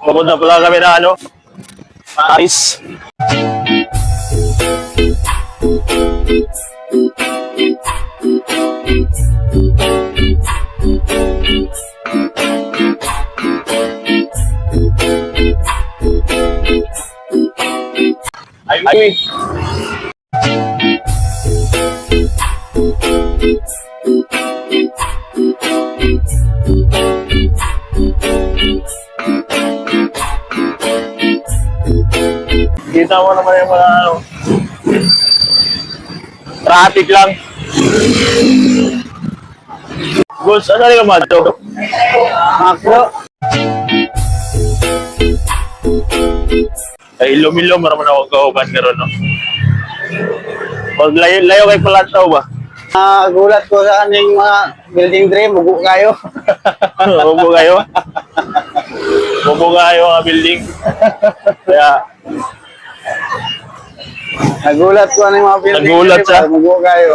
Pupunta pala kami na ano? Paris. Ay. Kita mo naman yung mga ano, traffic lang. Goods, ano rin naman ito? Makro. Ay, ilumilom, maraman ako kauban ka ron, no? Layo kay Palantaw ba? Gulat ko sa kaning mga building dream, mugo kayo. Bubo kayo? Bubo kayo mga building. Kaya, Nagulat ko ng mga building Nagulat dream, siya. mugo kayo.